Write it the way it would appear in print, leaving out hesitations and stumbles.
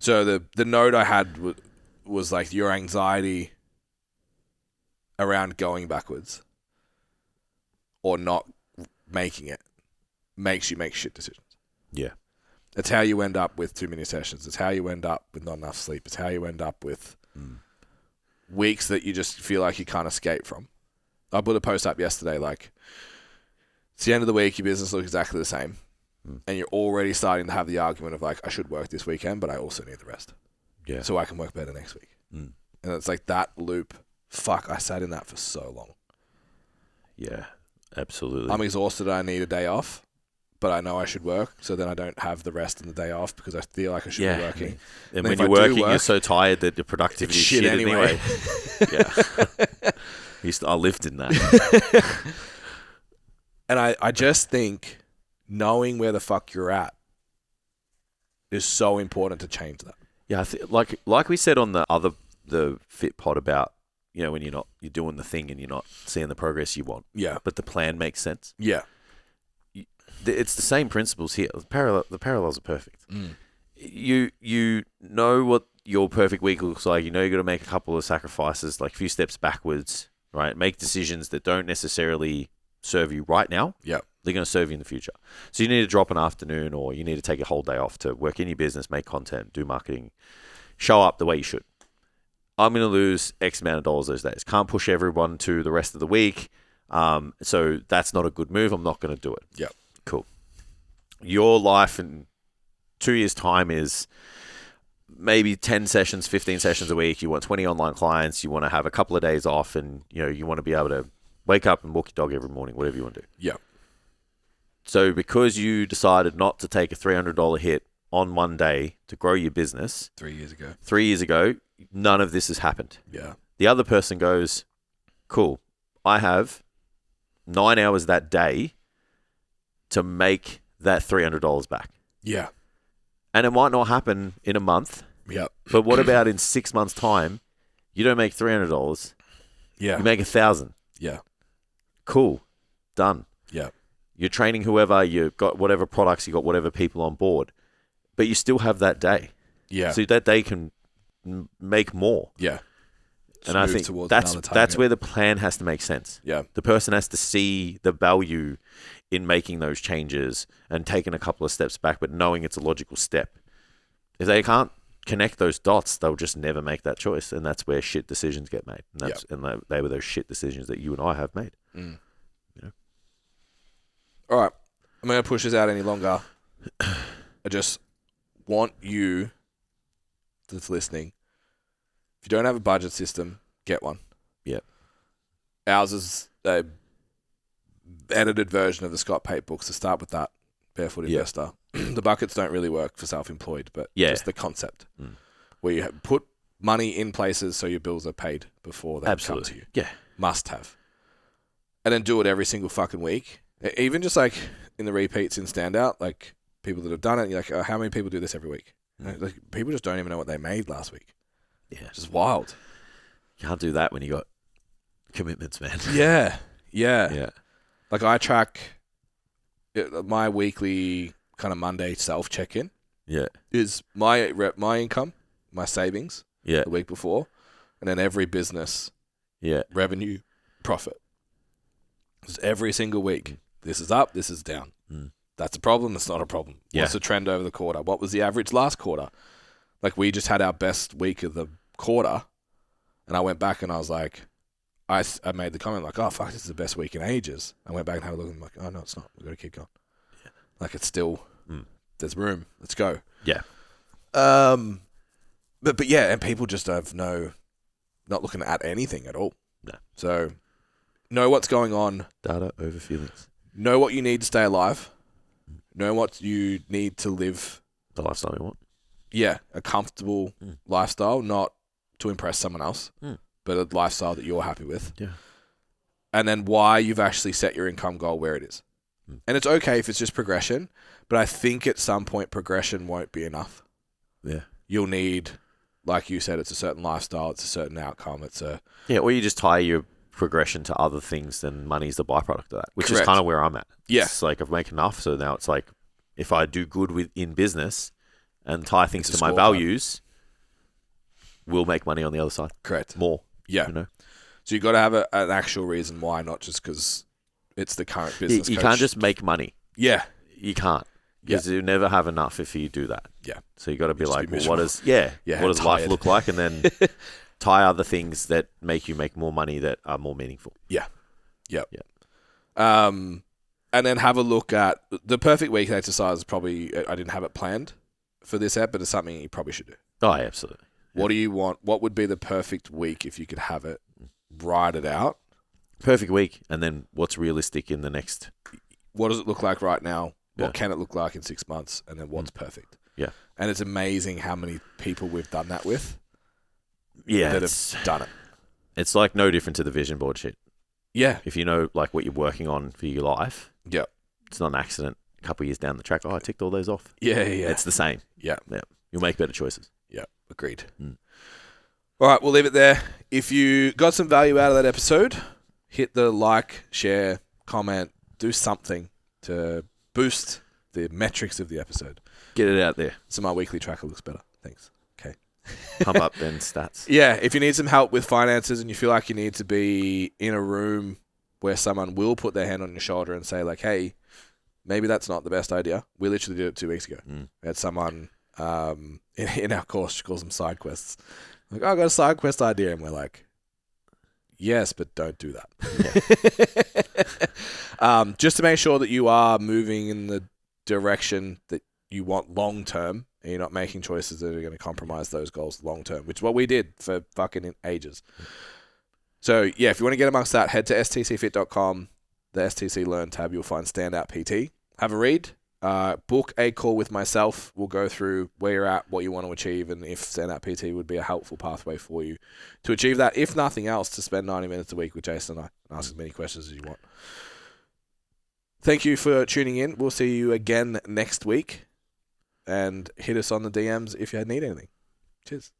So the note I had was like your anxiety around going backwards or not making it makes you make shit decisions. Yeah. It's how you end up with too many sessions. It's how you end up with not enough sleep. It's how you end up with weeks that you just feel like you can't escape from. I put a post up yesterday like, it's the end of the week, your business looks exactly the same. And you're already starting to have the argument of like, I should work this weekend, but I also need the rest. Yeah. So I can work better next week. And it's like that loop. Fuck, I sat in that for so long. Yeah, absolutely. I'm exhausted. I need a day off, but I know I should work. So then I don't have the rest and the day off because I feel like I should be working. And when you're working, you're so tired that your productivity is shit anyway. Yeah. I lived in that. And I just think knowing where the fuck you're at is so important to change that. Yeah, like we said on the Fit Pod about, you know, when you're doing the thing and you're not seeing the progress you want. Yeah. But the plan makes sense. Yeah. It's the same principles here. The parallels are perfect. You know what your perfect week looks like. You know you've got to make a couple of sacrifices, like a few steps backwards, right? Make decisions that don't necessarily serve you right now. Yeah. They're going to serve you in the future. So you need to drop an afternoon or you need to take a whole day off to work in your business, make content, do marketing, show up the way you should. I'm going to lose X amount of dollars those days. Can't push everyone to the rest of the week. So that's not a good move. I'm not going to do it. Yeah. Cool. Your life in 2 years' time is maybe 10 sessions, 15 sessions a week. You want 20 online clients. You want to have a couple of days off and, you know, you want to be able to wake up and walk your dog every morning, whatever you want to do. Yeah. So because you decided not to take a $300 hit on one day to grow your business 3 years ago, none of this has happened. Yeah. The other person goes, cool, I have 9 hours that day to make that $300 back. Yeah. And it might not happen in a month. Yeah. But what about in 6 months' time, you don't make $300, Yeah. you make $1,000. Yeah. Cool. Done. Yeah. You're training whoever, you've got whatever products, you got whatever people on board, but you still have that day. Yeah. So that day can make more. Yeah. And I think that's where the plan has to make sense. Yeah. The person has to see the value in making those changes and taking a couple of steps back, but knowing it's a logical step. If they can't connect those dots, they'll just never make that choice. And that's where shit decisions get made. And they were those shit decisions that you and I have made. You know? All right. I'm not going to push this out any longer. I just want you that's listening, if you don't have a budget system, get one. Yeah. Ours is a edited version of the Scott Pate book, so start with that. Barefoot Investor. The buckets don't really work for self-employed, but just the concept where you put money in places so your bills are paid before they come to you. Yeah. Must have. And then do it every single fucking week. Even just like in the repeats in Standout, like people that have done it, you're like, oh, how many people do this every week? Like, people just don't even know what they made last week. Yeah. It's just wild. You can't do that when you got commitments, man. Yeah. Yeah. Yeah. Like I track my weekly kind of Monday self check-in. Yeah. Is my income, my savings the week before, and then every business revenue, profit. Just every single week. This is up, this is down. That's a problem, that's not a problem. What's the trend over the quarter? What was the average last quarter? Like we just had our best week of the quarter, and I went back and I was like, I made the comment like, oh, fuck, this is the best week in ages. I went back and had a look and I'm like, oh, no, it's not. We've got to keep going. Yeah. Like it's still, there's room. Let's go. Yeah. But yeah, and people just have not looking at anything at all. No. So know what's going on. Data over feelings. Know what you need to stay alive. Know what you need to live. The lifestyle you want. Yeah, a comfortable lifestyle, not to impress someone else, but a lifestyle that you're happy with. Yeah. And then why you've actually set your income goal where it is. And it's okay if it's just progression, but I think at some point progression won't be enough. Yeah. You'll need, like you said, it's a certain lifestyle, it's a certain outcome, or you just tie your progression to other things, then money's the byproduct of that, which is kind of where I'm at. Yeah. It's like I've made enough, so now it's like if I do good in business, and tie things to my values, we'll make money on the other side. Correct. More. Yeah. You know? So you've got to have an actual reason why, not just because it's the current business. You can't just make money. Yeah. You can't. Because you never have enough if you do that. Yeah. So you got to be like, what does life look like? And then tie other things that make you make more money that are more meaningful. Yeah. Yep. Yeah. And then have a look at the perfect week exercise. Probably, I didn't have it planned for this app, but it's something you probably should do. Oh, absolutely. What do you want? What would be the perfect week if you could have it? Write it out. Perfect week. And then what's realistic in the next? What does it look like right now? Yeah. What can it look like in 6 months? And then what's perfect? Yeah. And it's amazing how many people we've done that with. Yeah. That have done it. It's like no different to the vision board shit. Yeah. If you know like what you're working on for your life. Yeah. It's not an accident. A couple of years down the track, I ticked all those off. Yeah. It's the same. Yeah. You'll make better choices. Yeah. Agreed. All right. We'll leave it there. If you got some value out of that episode, hit the like, share, comment, do something to boost the metrics of the episode. Get it out there. So my weekly tracker looks better. Thanks. Okay. Pump up Ben's stats. Yeah. If you need some help with finances and you feel like you need to be in a room where someone will put their hand on your shoulder and say like, hey, maybe that's not the best idea. We literally did it 2 weeks ago. We had someone in our course, she calls them side quests. Like, oh, I got a side quest idea. And we're like, yes, but don't do that. Yeah. Just to make sure that you are moving in the direction that you want long term and you're not making choices that are going to compromise those goals long term, which is what we did for fucking ages. So, yeah, if you want to get amongst that, head to stcfit.com, the STC Learn tab. You'll find Standout PT. Have a read. Book a call with myself. We'll go through where you're at, what you want to achieve, and if Standout PT would be a helpful pathway for you to achieve that. If nothing else, to spend 90 minutes a week with Jason and I and ask as many questions as you want. Thank you for tuning in. We'll see you again next week. And hit us on the DMs if you need anything. Cheers.